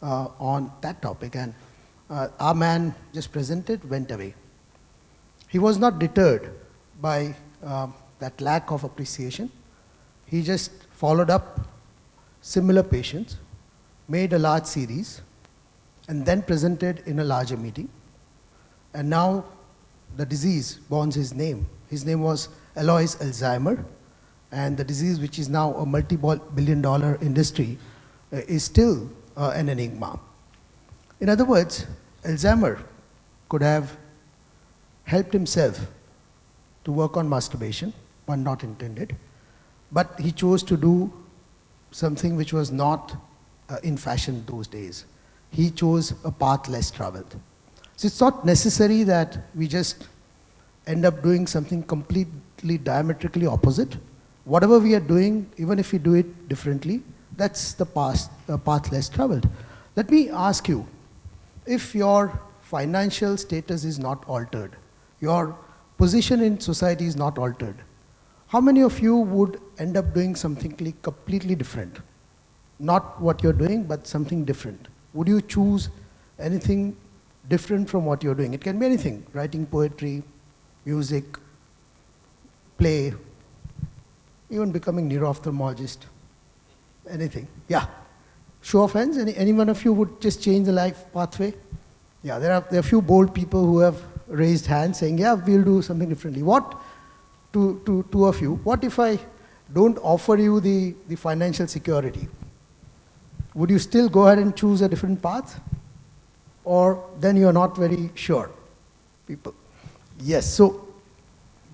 on that topic, and our man just presented, went away. He was not deterred by that lack of appreciation. He just followed up similar patients, made a large series, and then presented in a larger meeting. And now the disease bears his name. His name was Alois Alzheimer, and the disease, which is now a multi-billion-dollar industry, is still an enigma. In other words, Alzheimer could have helped himself to work on masturbation, pun not intended, but he chose to do something which was not in fashion those days. He chose a path less traveled. So it's not necessary that we just end up doing something completely diametrically opposite. Whatever we are doing, even if we do it differently, that's the path less traveled. Let me ask you, if your financial status is not altered, your position in society is not altered, how many of you would end up doing something completely different? Not what you're doing, but something different. Would you choose anything different from what you're doing? It can be anything, writing poetry, music, play, even becoming neuro-ophthalmologist, anything. Yeah. Show of hands, any one of you would just change the life pathway? Yeah, there are a few bold people who have raised hands saying, yeah, we'll do something differently. What, to two of you, what if I don't offer you the financial security? Would you still go ahead and choose a different path? Or then you're not very sure? People. Yes, so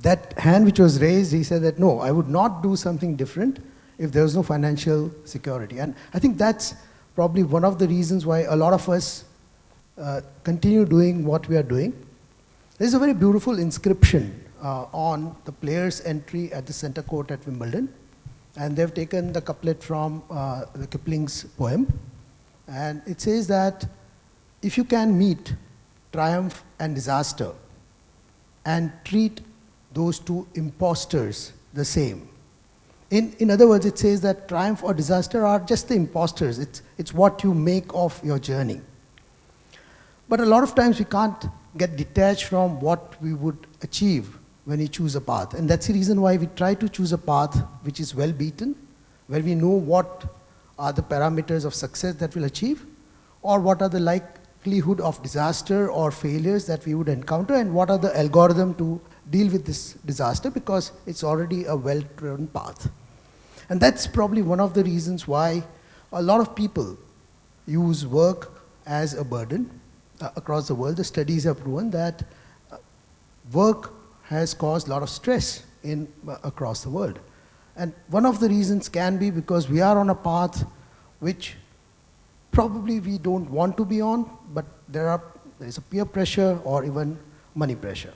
that hand which was raised, he said that no, I would not do something different if there was no financial security. And I think that's probably one of the reasons why a lot of us continue doing what we are doing. There's a very beautiful inscription on the player's entry at the center court at Wimbledon. And they've taken the couplet from the Kipling's poem. And it says that if you can meet triumph and disaster and treat those two imposters the same. In other words, it says that triumph or disaster are just the imposters. It's what you make of your journey. But a lot of times we can't get detached from what we would achieve when we choose a path. And that's the reason why we try to choose a path which is well beaten, where we know what are the parameters of success that we'll achieve, or what are the likelihood of disaster or failures that we would encounter, and what are the algorithm to deal with this disaster, because it's already a well-trodden path. And that's probably one of the reasons why a lot of people use work as a burden across the world. The studies have proven that work has caused a lot of stress across the world. And one of the reasons can be because we are on a path which probably we don't want to be on, but there is a peer pressure or even money pressure.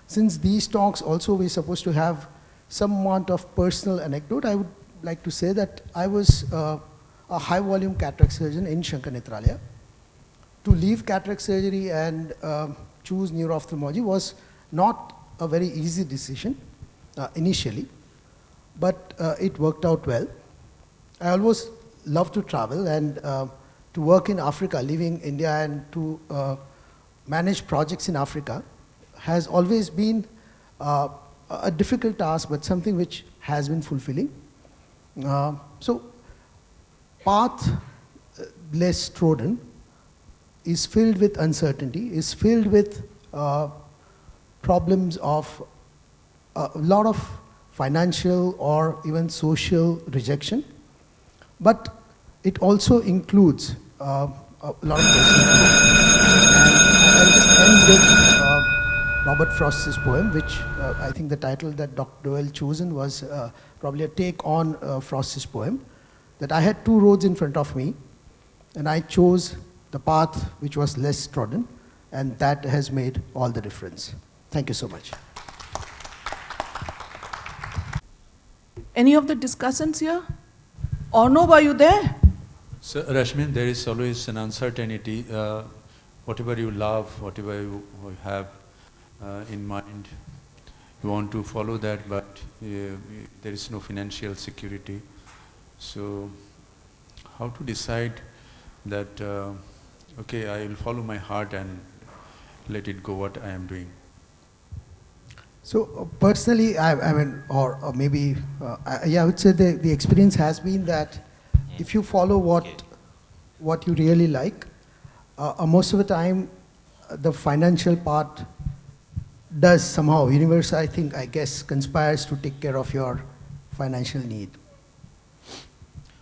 Since these talks also we're supposed to have some amount of personal anecdote, I would like to say that I was a high volume cataract surgeon in Shankar Netralaya. To leave cataract surgery and choose neuro-ophthalmology was not a very easy decision initially, but it worked out well. I always love to travel and to work in Africa, leaving India and to manage projects in Africa has always been a difficult task, but something which has been fulfilling. So, path less trodden is filled with uncertainty, is filled with problems of a lot of financial or even social rejection, but it also includes a lot of personal and I'll just end with Robert Frost's poem, which I think the title that Dr. Doyle chosen was probably a take on Frost's poem, that I had two roads in front of me, and I chose the path which was less trodden, and that has made all the difference. Thank you so much. Any of the discussants here? Arnob, are you there? So, Rashmin, there is always an uncertainty. Whatever you love, whatever you have in mind, you want to follow that, but there is no financial security. So, how to decide that, okay, I will follow my heart and let it go what I am doing? So personally, I mean, or maybe, yeah, I would say the experience has been that if you follow what you really like, most of the time, the financial part does somehow, universe, I think, I guess, conspires to take care of your financial need.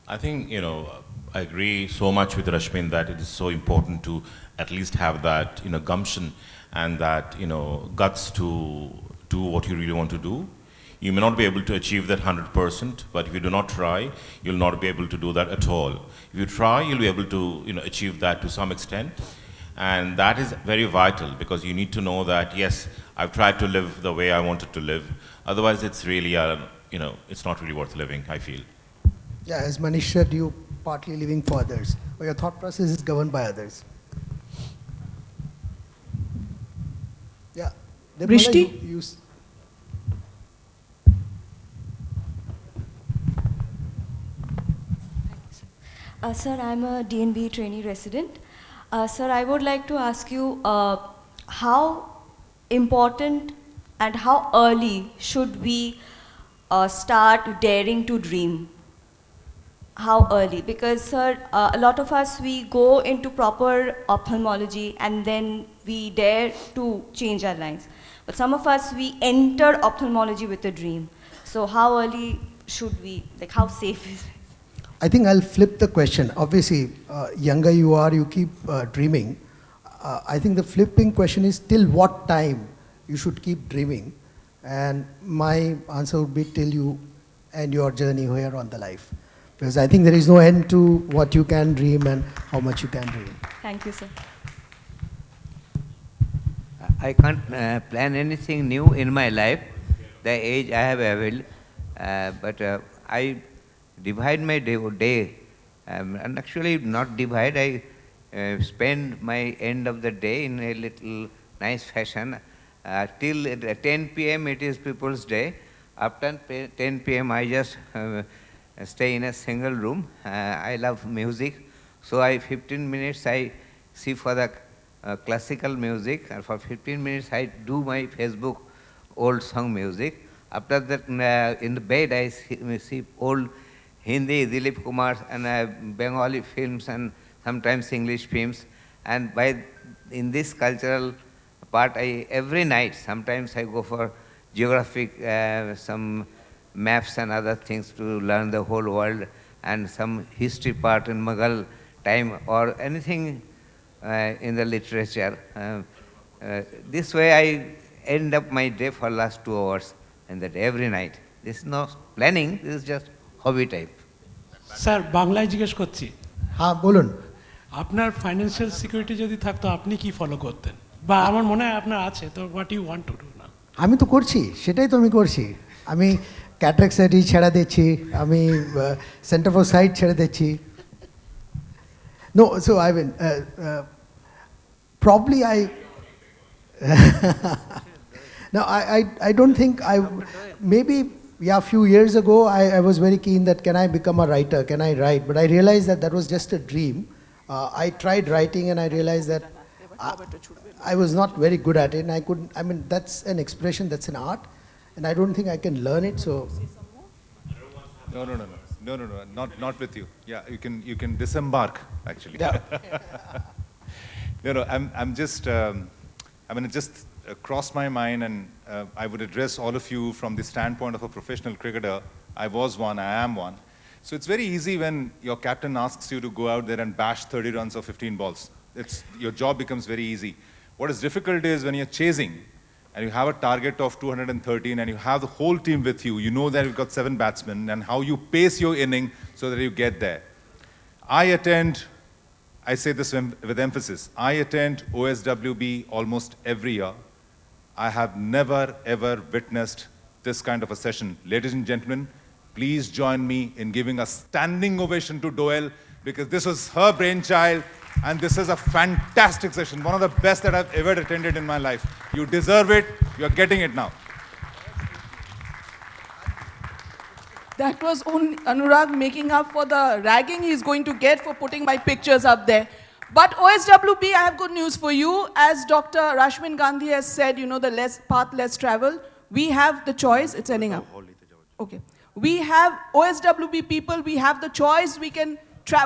I think, I agree so much with Rashmin that it is so important to at least have that, gumption and that, guts to do what you really want to do. You may not be able to achieve that 100%, but if you do not try, you'll not be able to do that at all. If you try, you'll be able to, achieve that to some extent. And that is very vital because you need to know that, yes, I've tried to live the way I wanted to live. Otherwise, it's really, it's not really worth living, I feel. Yeah, as Manish said, you partly living for others, or your thought process is governed by others. Yeah. Brishti? Sir, I'm a DNB trainee resident. Sir, I would like to ask you how important and how early should we start daring to dream? How early? Because, sir, a lot of us, we go into proper ophthalmology and then we dare to change our lives. But some of us, we enter ophthalmology with a dream. So how early should we, like how safe is it? I think I'll flip the question. Obviously, younger you are, you keep dreaming. I think the flipping question is till what time you should keep dreaming. And my answer would be till you end your journey here on the life. Because I think there is no end to what you can dream and how much you can dream. Thank you, sir. I can't plan anything new in my life, the age I have availed, but I divide my day, and actually not divide, I spend my end of the day in a little nice fashion. Till 10 p.m. it is People's Day. After 10 p.m. I just stay in a single room. I love music, so 15 minutes I see for the classical music, and for 15 minutes I do my Facebook old song music. After that, in the bed I see old Hindi, Dilip Kumar, and Bengali films, and sometimes English films. And in this cultural part, every night, sometimes I go for geographic, some maps and other things to learn the whole world, and some history part in Mughal time, or anything in the literature. This way I end up my day for last 2 hours, and that every night. This is not planning, this is just hobby type. Sir বাংলায় জিজ্ঞেস করছি হ্যাঁ বলুন আপনার financial security যদি থাকতো আপনি কি ফলো করতেন বা আমার মনে হয় আপনার আছে তো what you want to do না আমি তো করছি সেটাই তো আমি করছি আমি ক্যাটরাক সার্জারি ছেড়ে দিচ্ছি আমি সেন্টার ফর সাইট ছেড়ে দিচ্ছি no so I mean probably no, I don't think maybe, yeah, a few years ago, I was very keen that can I become a writer, can I write? But I realized that that was just a dream. I tried writing and I realized that I was not very good at it. And I mean, that's an expression, that's an art. And I don't think I can learn it, so. No, not with you. Yeah, you can disembark, actually. Yeah. No, I'm just, I mean, it just crossed my mind, and I would address all of you from the standpoint of a professional cricketer. I was one, I am one. So it's very easy when your captain asks you to go out there and bash 30 runs or 15 balls. Your job becomes very easy. What is difficult is when you're chasing, and you have a target of 213, and you have the whole team with you, you know that you've got 7 batsmen, and how you pace your inning so that you get there. I say this with emphasis, I attend OSWB almost every year. I have never, ever witnessed this kind of a session. Ladies and gentlemen, please join me in giving a standing ovation to Doel, because this was her brainchild, and this is a fantastic session, one of the best that I've ever attended in my life. You deserve it, you're getting it now. That was Anurag making up for the ragging he's going to get for putting my pictures up there. But OSWB, I have good news for you. As Dr. Rashmin Gandhi has said, you know, the path less traveled, we have the choice. It's ending up. Okay. We have OSWB people, we have the choice. We can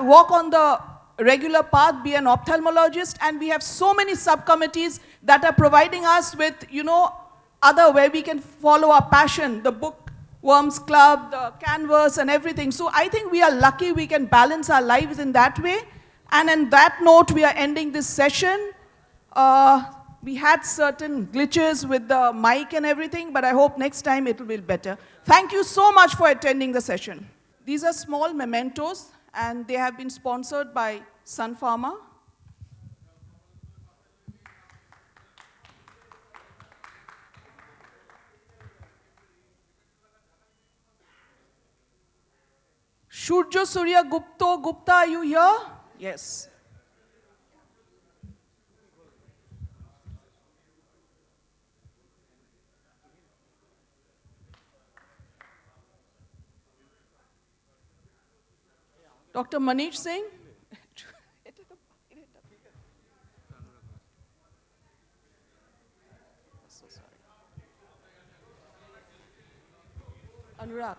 walk on the regular path, be an ophthalmologist, and we have so many subcommittees that are providing us with, you know, where we can follow our passion, the Bookworms Club, the Canvas and everything. So I think we are lucky we can balance our lives in that way. And on that note, we are ending this session. We had certain glitches with the mic and everything, but I hope next time it will be better. Thank you so much for attending the session. These are small mementos, and they have been sponsored by Sun Pharma. Shurjo Surya Gupta, are you here? Yes. Dr. Manish Singh? Anurag.